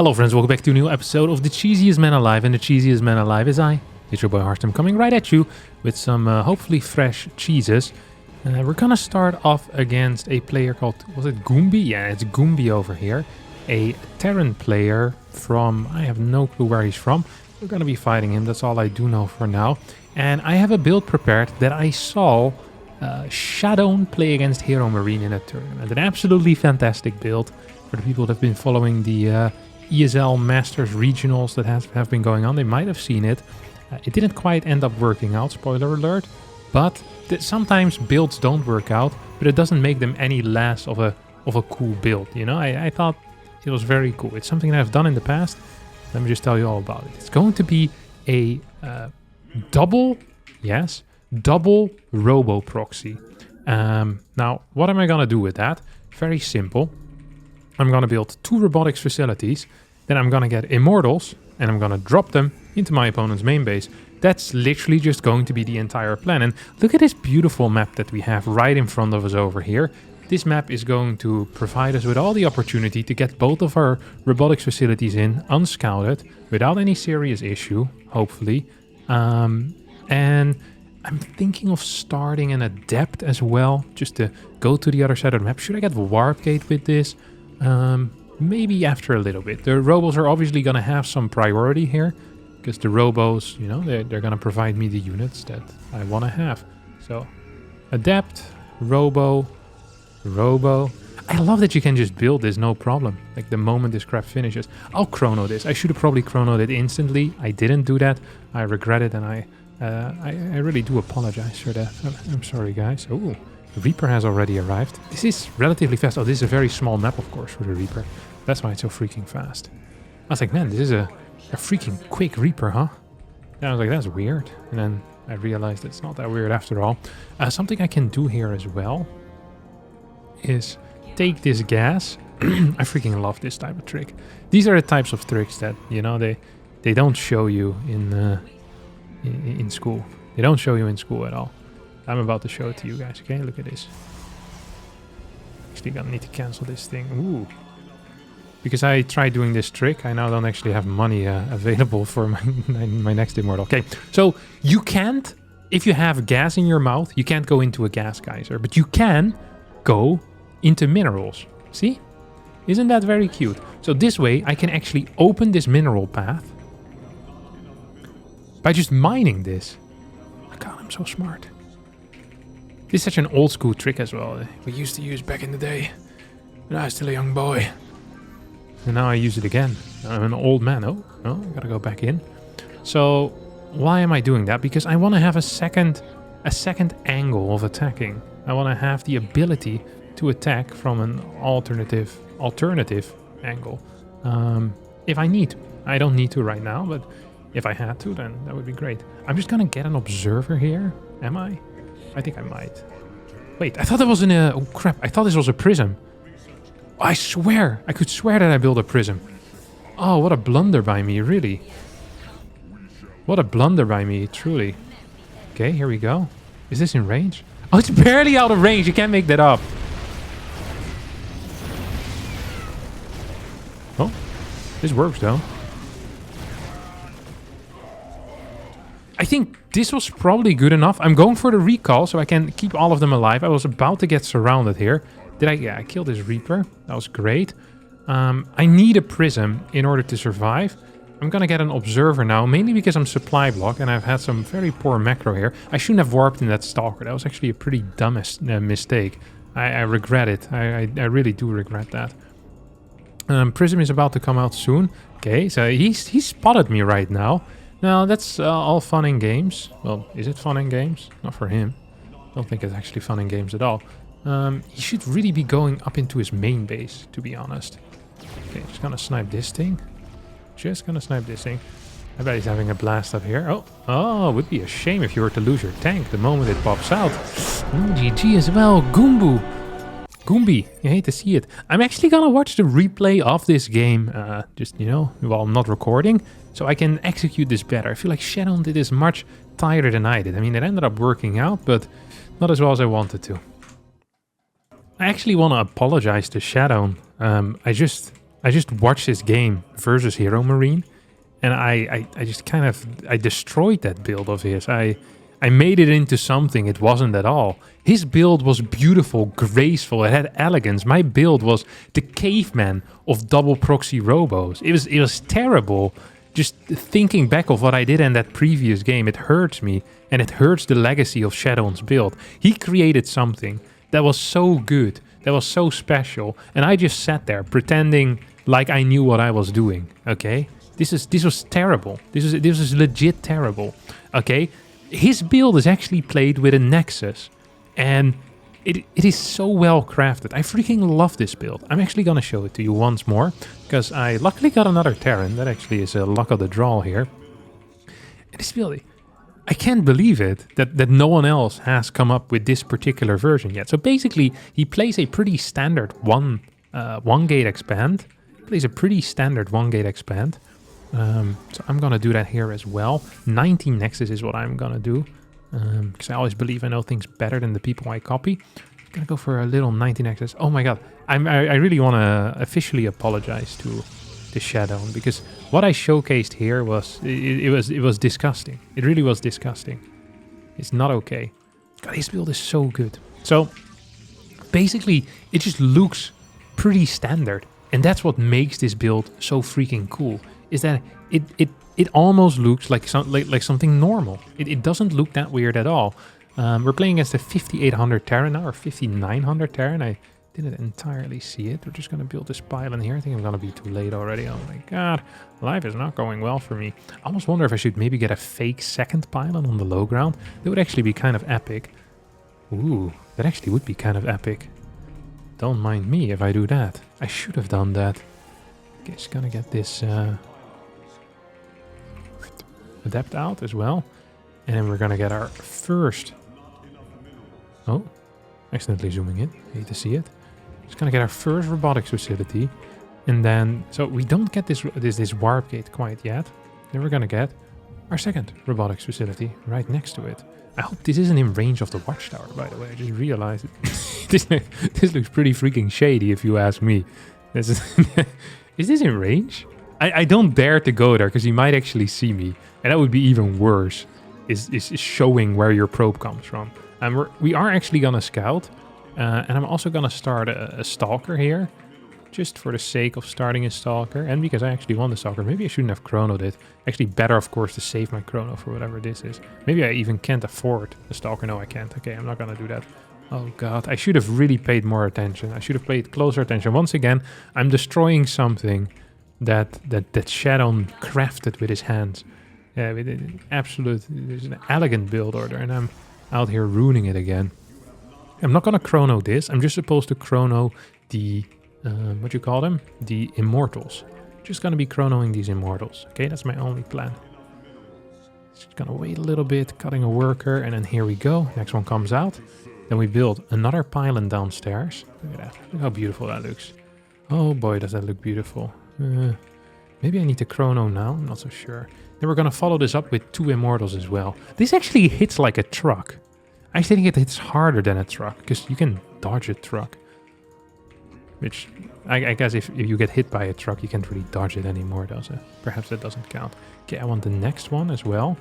Hello friends, welcome back to a new episode of the cheesiest man alive, and the cheesiest man alive is I. It's your boy Harstem coming right at you with some hopefully fresh cheeses. We're gonna start off against a player called, was it Goombi? Yeah, it's Goombi over here. A Terran player from, I have no clue where he's from. We're gonna be fighting him, that's all I do know for now. And I have a build prepared that I saw Shadow play against Hero Marine in a tournament. An absolutely fantastic build for the people that have been following the ESL Masters Regionals that have been going on. They might have seen it. It didn't quite end up working out, spoiler alert. But sometimes builds don't work out, but it doesn't make them any less of a cool build. You know, I thought it was very cool. It's something that I've done in the past. Let me just tell you all about it. It's going to be a double robo proxy. Now, what am I going to do with that? Very simple. I'm going to build 2 robotics facilities. Then I'm going to get Immortals and I'm going to drop them into my opponent's main base. That's literally just going to be the entire plan. And look at this beautiful map that we have right in front of us over here. This map is going to provide us with all the opportunity to get both of our robotics facilities in unscouted without any serious issue, hopefully. And I'm thinking of starting an Adept as well, just to go to the other side of the map. Should I get Warp Gate with this? Maybe after a little bit. The robos are obviously going to have some priority here, because the robos, you know, they're going to provide me the units that I want to have. So, Adept, Robo. I love that you can just build this, no problem. Like the moment this crap finishes. I'll chrono this. I should have probably chronoed it instantly. I didn't do that. I regret it, and I really do apologize for that. I'm sorry, guys. Oh, the Reaper has already arrived. This is relatively fast. Oh, this is a very small map, of course, for the Reaper. That's why it's so freaking fast. I was like, man, this is a freaking quick Reaper, huh? And I was like, that's weird. And then I realized it's not that weird after all. Something I can do here as well is take this gas. I freaking love this type of trick. These are the types of tricks that, you know, they don't show you in school. They don't show you in school at all. I'm about to show it to you guys, okay? Look at this. Actually, gonna need to cancel this thing. Ooh. Because I tried doing this trick, I now don't actually have money available for my next Immortal. Okay, so you can't, if you have gas in your mouth, you can't go into a gas geyser, but you can go into minerals. See? Isn't that very cute? So this way, I can actually open this mineral path by just mining this. Oh God, I'm so smart. This is such an old school trick as well. We used to use back in the day when I was still a young boy. And now I use it again. I'm an old man. Oh, I gotta go back in. So why am I doing that? Because I want to have a second angle of attacking. I want to have the ability to attack from an alternative angle. If I need to. I don't need to right now, but if I had to, then that would be great. I'm just gonna get an observer here. Am I? I think I might. Wait, I thought that was oh crap, I thought this was a prism. I swear, I could swear that I built a prism. Oh, what a blunder by me, really. What a blunder by me, truly. Okay, here we go. Is this in range? Oh, it's barely out of range, you can't make that up. Oh, this works though. I think this was probably good enough. I'm going for the recall so I can keep all of them alive. I was about to get surrounded here. Yeah, I killed this Reaper. That was great. I need a prism in order to survive. I'm gonna get an observer now, mainly because I'm supply block and I've had some very poor macro here. I shouldn't have warped in that Stalker. That was actually a pretty dumb mistake. I regret it. I really do regret that. Prism is about to come out soon. Okay, so he spotted me right now. Now, that's all fun and games. Well, is it fun and games? Not for him. I don't think it's actually fun and games at all. He should really be going up into his main base, to be honest. Okay, just gonna snipe this thing. I bet he's having a blast up here. Oh, it would be a shame if you were to lose your tank the moment it pops out. GG as well, Goombi, you hate to see it. I'm actually gonna watch the replay of this game, just, you know, while I'm not recording, so I can execute this better. I feel like Shadow did this much tighter than I did. I mean, it ended up working out, but not as well as I wanted to. I actually want to apologize to Shadow. I just I just watched this game versus Hero Marine, and I just kind of I destroyed that build of his. I made it into something it wasn't at all. His build was beautiful, graceful, it had elegance. My build was the caveman of double proxy robos. It was terrible. Just thinking back of what I did in that previous game, it hurts me, and it hurts the legacy of Shadow's build. He created something that was so good, that was so special, and I just sat there pretending like I knew what I was doing. Okay, this was terrible. This is legit terrible. Okay, his build is actually played with a Nexus, and it is so well crafted. I freaking love this build. I'm actually gonna show it to you once more, because I luckily got another Terran. That actually is a luck of the draw here. And this build, I can't believe it that no one else has come up with this particular version yet. So basically, he plays a pretty standard one gate expand. Plays a pretty standard one gate expand. So I'm gonna do that here as well. 19 Nexus is what I'm gonna do, because I always believe I know things better than the people I copy. I'm gonna go for a little 19 Nexus. Oh my god, I really want to officially apologize to the Shadow, because what I showcased here was it was disgusting. It really was disgusting. It's not okay. God, this build is so good. So basically, it just looks pretty standard, and that's what makes this build so freaking cool. Is that it almost looks like something normal. It doesn't look that weird at all. We're playing against a 5800 Terran now, or 5900 Terran. I didn't entirely see it. We're just going to build this pylon here. I think I'm going to be too late already. Oh my god, life is not going well for me. I almost wonder if I should maybe get a fake second pylon on the low ground. That would actually be kind of epic. Ooh, that actually would be kind of epic. Don't mind me if I do that. I should have done that. Okay, just gonna get this adept out as well. And then we're gonna get our first... Oh, accidentally zooming in. Hate to see it. Just gonna get our first robotics facility. And then... So we don't get this warp gate quite yet. Then we're gonna get our second robotics facility right next to it. I hope this isn't in range of the watchtower, by the way. I just realized it. this looks pretty freaking shady, if you ask me. This is... Is this in range? I don't dare to go there, because he might actually see me. And that would be even worse, is showing where your probe comes from. And we are actually going to scout. And I'm also going to start a stalker here. Just for the sake of starting a stalker. And because I actually want the stalker. Maybe I shouldn't have chronoed it. Actually better, of course, to save my chrono for whatever this is. Maybe I even can't afford the stalker. No, I can't. Okay, I'm not going to do that. Oh god, I should have really paid more attention. I should have paid closer attention. Once again, I'm destroying something that Shadow crafted with his hands. Yeah, with an absolute, there's an elegant build order, and I'm out here ruining it again. I'm not gonna chrono this. I'm just supposed to chrono the, what you call them? The Immortals. Just gonna be chronoing these Immortals. Okay, that's my only plan. Just gonna wait a little bit, cutting a worker, and then here we go. Next one comes out. Then we build another pylon downstairs. Look at that. Look how beautiful that looks. Oh boy, does that look beautiful. Maybe I need to chrono now. I'm not so sure. Then we're going to follow this up with 2 Immortals as well. This actually hits like a truck. I think it hits harder than a truck, because you can dodge a truck. Which, I guess if you get hit by a truck, you can't really dodge it anymore, does it? Perhaps that doesn't count. Okay, I want the next one as well.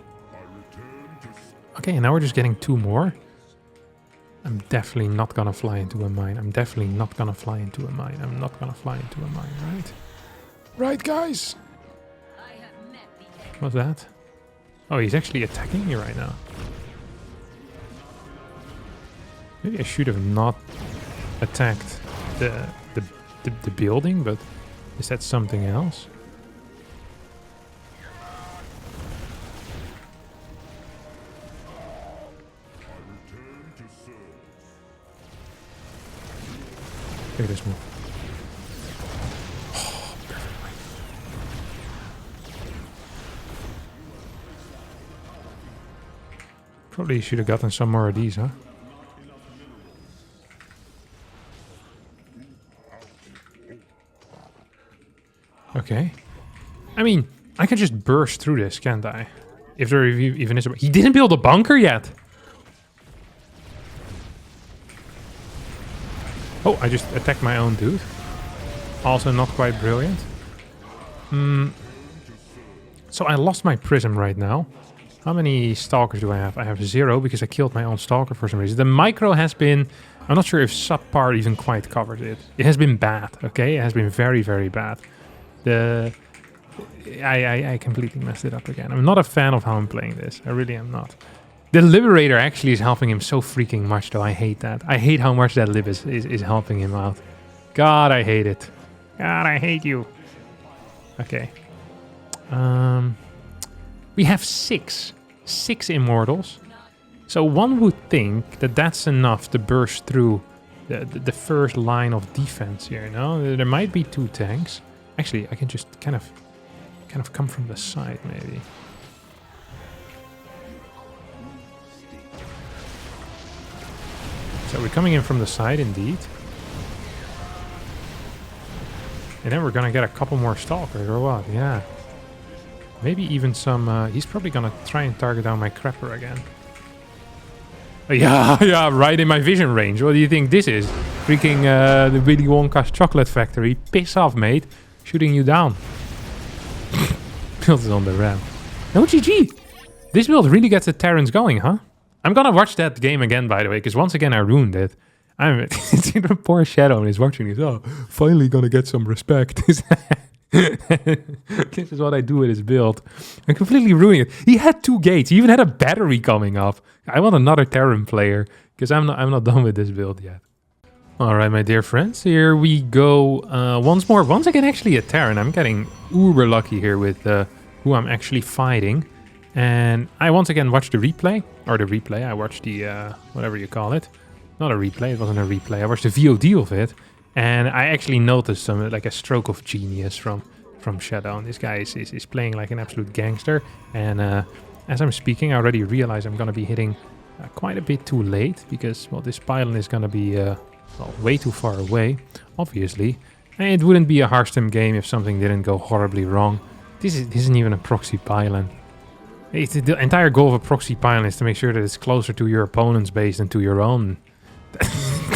Okay, and now we're just getting 2 more. I'm definitely not gonna fly into a mine. I'm definitely not gonna fly into a mine. I'm not gonna fly into a mine, right? Right, guys? What's that? Oh, he's actually attacking me right now. Maybe I should have not attacked the building, but is that something else? Look at this move. Oh, perfectly. Probably should have gotten some more of these, huh? Okay. I mean, I can just burst through this, can't I? If there even is a... He didn't build a bunker yet! Oh, I just attacked my own dude. Also not quite brilliant. So I lost my prism right now. How many stalkers do I have? I have 0 because I killed my own stalker for some reason. The micro has been... I'm not sure if subpar even quite covers it. It has been bad, okay? It has been very, very bad. I completely messed it up again. I'm not a fan of how I'm playing this. I really am not. The Liberator actually is helping him so freaking much, though. I hate that. I hate how much that Lib is helping him out. God, I hate it. God, I hate you. Okay. We have 6 Immortals. So one would think that that's enough to burst through the first line of defense here, no? There might be 2 tanks. Actually, I can just kind of come from the side, maybe. So we're coming in from the side, indeed. And then we're gonna get a couple more stalkers, or what? Yeah. Maybe even some... he's probably gonna try and target down my crapper again. Yeah, right in my vision range. What do you think this is? Freaking the Willy Wonka's chocolate factory. Piss off, mate. Shooting you down. Build is on the ramp. No GG. This build really gets the Terrans going, huh? I'm gonna watch that game again, by the way, because once again I ruined it. It's even poor Shadow and he's watching this. Oh, finally gonna get some respect. This is what I do with his build. I'm completely ruining it. He had 2 gates. He even had a battery coming up. I want another Terran player because I'm not done with this build yet. All right, my dear friends, here we go once more. Once again, actually a Terran. I'm getting uber lucky here with who I'm actually fighting. And I once again watched the replay. I watched the, whatever you call it. Not a replay, it wasn't a replay. I watched the VOD of it. And I actually noticed some like a stroke of genius from Shadow. And this guy is playing like an absolute gangster. And as I'm speaking, I already realize I'm going to be hitting quite a bit too late. Because, well, this pylon is going to be well, way too far away, obviously. And it wouldn't be a Harstem game if something didn't go horribly wrong. This isn't even a proxy pylon. The entire goal of a proxy pylon is to make sure that it's closer to your opponent's base than to your own.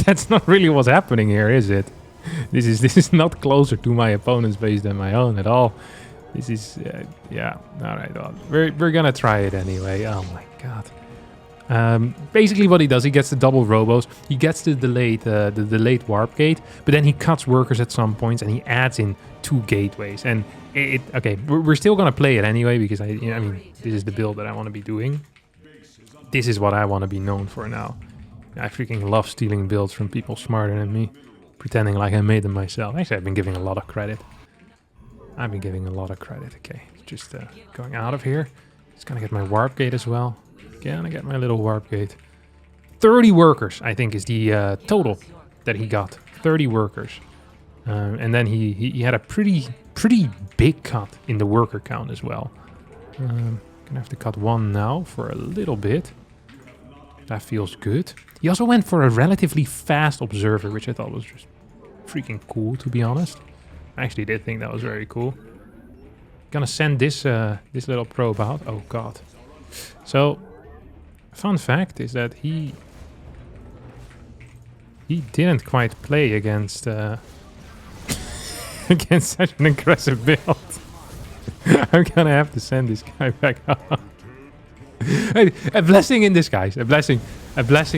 That's not really what's happening here, is it? This is not closer to my opponent's base than my own at all. This is yeah. All right, well, we're gonna try it anyway. Oh my god. Basically, what he does, he gets the double robos. He gets the delayed warp gate, but then he cuts workers at some points and he adds in 2 gateways. And okay, we're still gonna play it anyway because I mean, this is the build that I want to be doing. This is what I want to be known for now. I freaking love stealing builds from people smarter than me, pretending like I made them myself. Actually, I've been giving a lot of credit. Okay, just going out of here. Just gonna get my warp gate as well. Gonna get my little warp gate. 30 workers, I think, is the total that he got. 30 workers. And then he had a pretty big cut in the worker count as well. Gonna have to cut 1 now for a little bit. That feels good. He also went for a relatively fast observer, which I thought was just freaking cool, to be honest. I actually did think that was very cool. Gonna send this this little probe out. Oh god. So, fun fact is that he didn't quite play against against such an aggressive build. I'm gonna have to send this guy back out. A blessing in disguise. A blessing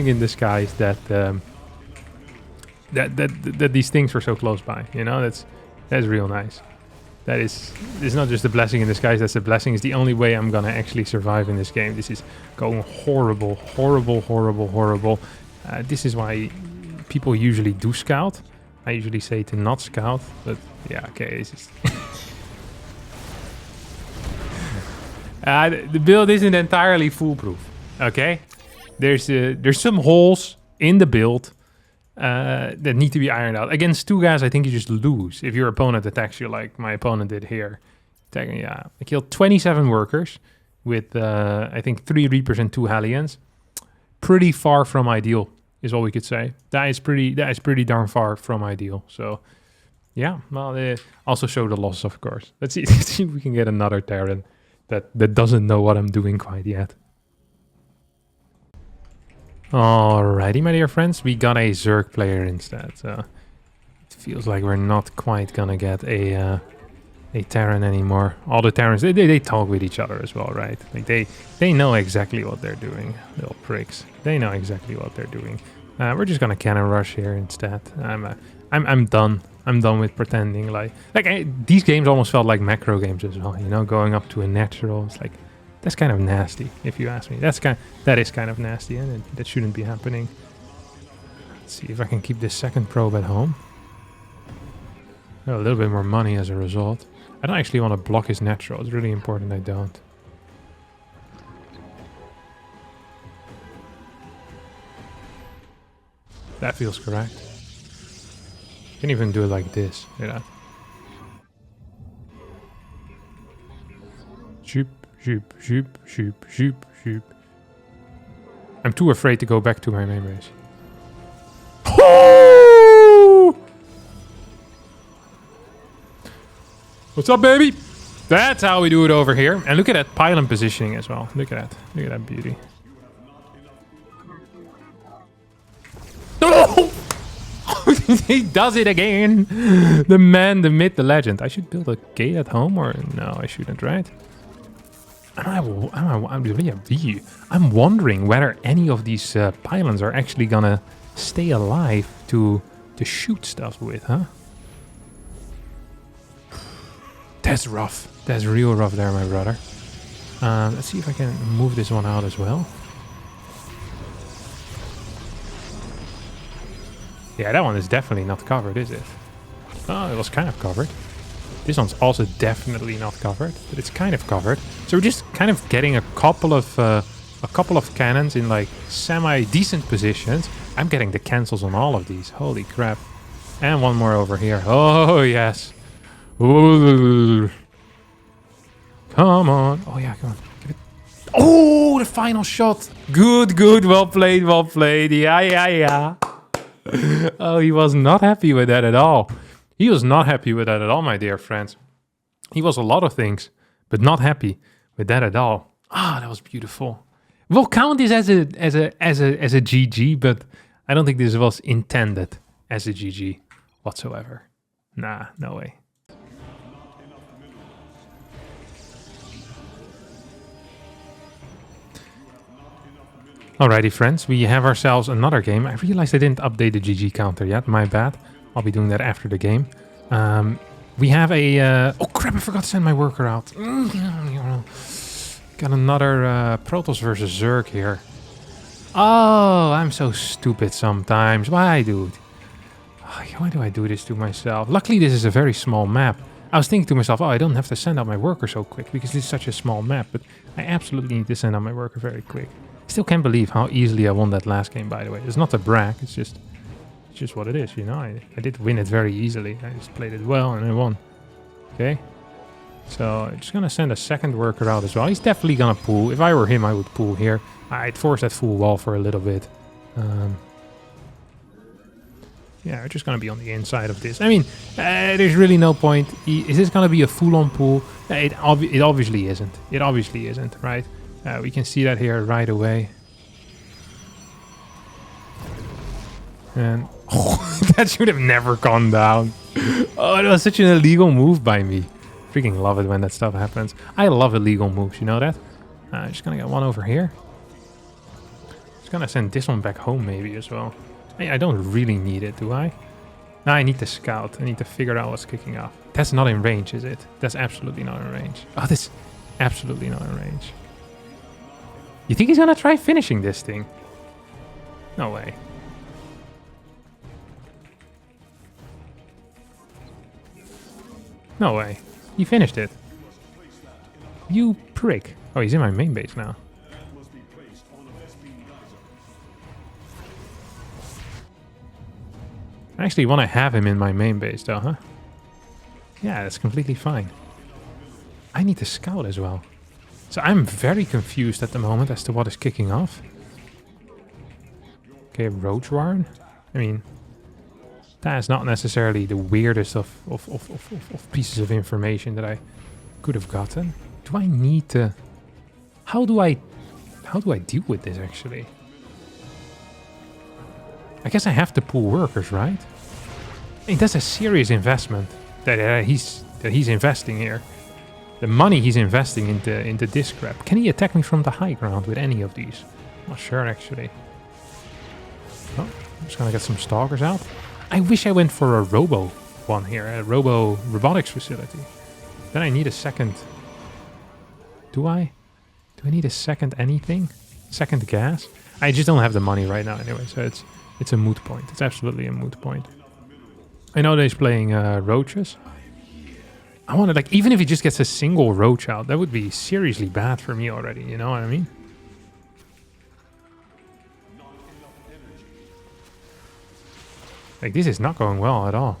in disguise that that these things were so close by. You know, that's real nice. It's not just a blessing in disguise. That's a blessing. It's the only way I'm gonna actually survive in this game. This is going horrible. This is why people usually do scout. I usually say to not scout, but yeah, okay. This is the build isn't entirely foolproof. Okay, there's some holes in the build that need to be ironed out. Against 2 guys, I think you just lose if your opponent attacks you like my opponent did here. Yeah, I killed 27 workers with I think 3 Reapers and 2 Hellions. Pretty far from ideal is all we could say. That is pretty darn far from ideal. So yeah, well, also show the loss, of course. Let's see if we can get another Terran that doesn't know what I'm doing quite yet. Alrighty, my dear friends, we got a Zerg player instead. So it Feels like we're not quite gonna get a Terran anymore. All the Terrans, they talk with each other as well, right? Like they know exactly what they're doing, little pricks. They know exactly what they're doing. We're just gonna cannon rush here instead. I'm done. I'm done with pretending like these games almost felt like macro games as well. You know, going up to a natural. It's like that's kind of nasty, if you ask me. That is kind of nasty, and that shouldn't be happening. Let's see if I can keep this second probe at home. A little bit more money as a result. I don't actually want to block his natural. It's really important I don't. That feels correct. You can even do it like this. Look at that. Shoop, shoop, shoop, shoop, shoop, shoop. I'm too afraid to go back to my main base. What's up, baby? That's how we do it over here. And look at that pylon positioning as well. Look at that. Look at that beauty. Oh! He does it again. The man, the myth, the legend. I should build a gate at home, or no, I shouldn't, right? I'm wondering whether any of these pylons are actually gonna stay alive to shoot stuff with, huh? That's rough. That's real rough there, my brother. Let's see if I can move this one out as well. Yeah, that one is definitely not covered, is it? Oh, it was kind of covered. This one's also definitely not covered, but it's kind of covered. So we're just kind of getting a couple of cannons in like semi-decent positions. I'm getting the cancels on all of these. Holy crap. And one more over here. Oh, yes. Ooh. Come on. Oh, yeah, come on. Give it. Oh, the final shot. Good, good. Well played, well played. Yeah, yeah, yeah. Oh, he was not happy with that at all. He was not happy with that at all, my dear friends. He was a lot of things, but not happy with that at all. Ah, that was beautiful. We'll count this as a GG, but I don't think this was intended as a GG whatsoever. Nah, no way. Alrighty, friends, we have ourselves another game. I realized I didn't update the GG counter yet. My bad. I'll be doing that after the game. We have a... oh, crap, I forgot to send my worker out. Got another PROTOSS versus Zerg here. Oh, I'm so stupid sometimes. Why, dude? Why do I do this to myself? Luckily, this is a very small map. I was thinking to myself, oh, I don't have to send out my worker so quick because this is such a small map. But I absolutely need to send out my worker very quick. Still can't believe how easily I won that last game, by the way. It's not a brag, it's just what it is, you know. I did win it very easily. I just played it well and I won. Okay. So I'm just gonna send a second worker out as well. He's definitely gonna pull. If I were him, I would pull here. I'd force that full wall for a little bit. Yeah, we're just gonna be on the inside of this. I mean, there's really no point. Is this gonna be a full-on pull? It obviously isn't. It obviously isn't, right? We can see that here right away. And oh, that should have never gone down. Oh, it was such an illegal move by me. Freaking love it when that stuff happens. I love illegal moves, you know that? Just gonna get one over here. Just gonna send this one back home maybe as well. I don't really need it, do I? Now I need to scout. I need to figure out what's kicking off. That's not in range, is it? That's absolutely not in range. Oh, that's absolutely not in range. You think he's gonna try finishing this thing? No way. No way. He finished it. You prick. Oh, he's in my main base now. I actually want to have him in my main base though, huh? Yeah, that's completely fine. I need to scout as well. So I'm very confused at the moment as to what is kicking off. Okay, Roach Warren. I mean, that is not necessarily the weirdest of pieces of information that I could have gotten. Do I need to... How do I deal with this actually? I guess I have to pull workers, right? That's a serious investment that he's investing here. The money he's investing into this crap. Can he attack me from the high ground with any of these? I'm not sure actually. Oh, I'm just gonna get some stalkers out. I wish I went for a robo one here, a robo robotics facility. Then I need a second. Do I need a second anything? Second gas? I just don't have the money right now anyway, so it's a moot point. It's absolutely a moot point. I know that he's playing roaches. I want to, like, even if he just gets a single roach out, that would be seriously bad for me already, you know what I mean? Like, this is not going well at all.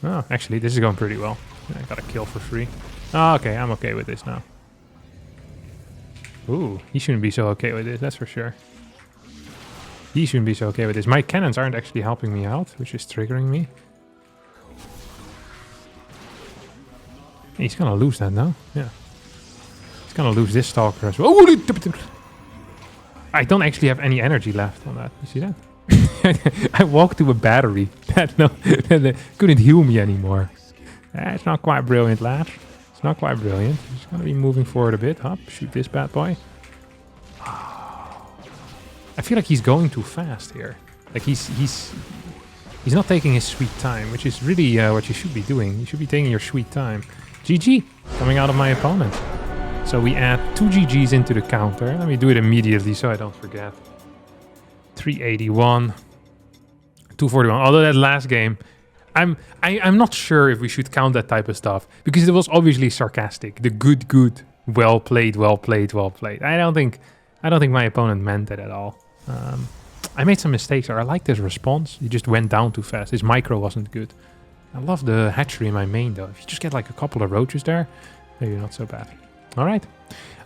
Oh, actually, this is going pretty well. I got a kill for free. Oh, okay, I'm okay with this now. Ooh, he shouldn't be so okay with this, that's for sure. He shouldn't be so okay with this. My cannons aren't actually helping me out, which is triggering me. He's gonna lose that now. Yeah. He's gonna lose this stalker as well. I don't actually have any energy left on that. You see that? I walked to a battery that couldn't heal me anymore. It's not quite brilliant, lad. It's not quite brilliant. Just gonna be moving forward a bit. Hop, shoot this bad boy. I feel like he's going too fast here. Like he's not taking his sweet time, which is really what you should be doing. You should be taking your sweet time. GG, coming out of my opponent. So we add 2 GGs into the counter. Let me do it immediately so I don't forget. 381, 241. Although that last game, I'm not sure if we should count that type of stuff because it was obviously sarcastic. The good, well played. I don't think my opponent meant it at all. I made some mistakes, or I like this response. He just went down too fast. His micro wasn't good. I love the hatchery in my main though. If you just get like a couple of roaches there, maybe not so bad. All right.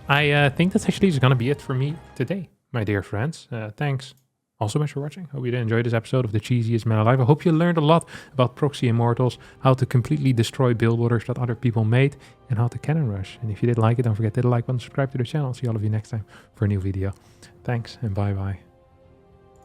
I think that's actually just going to be it for me today, my dear friends. Thanks all so much for watching. Hope you did enjoy this episode of the cheesiest man alive. I hope you learned a lot about proxy immortals, how to completely destroy build orders that other people made, and how to cannon rush. And if you did like it, don't forget to hit the like button, subscribe to the channel. See all of you next time for a new video. Thanks and bye-bye.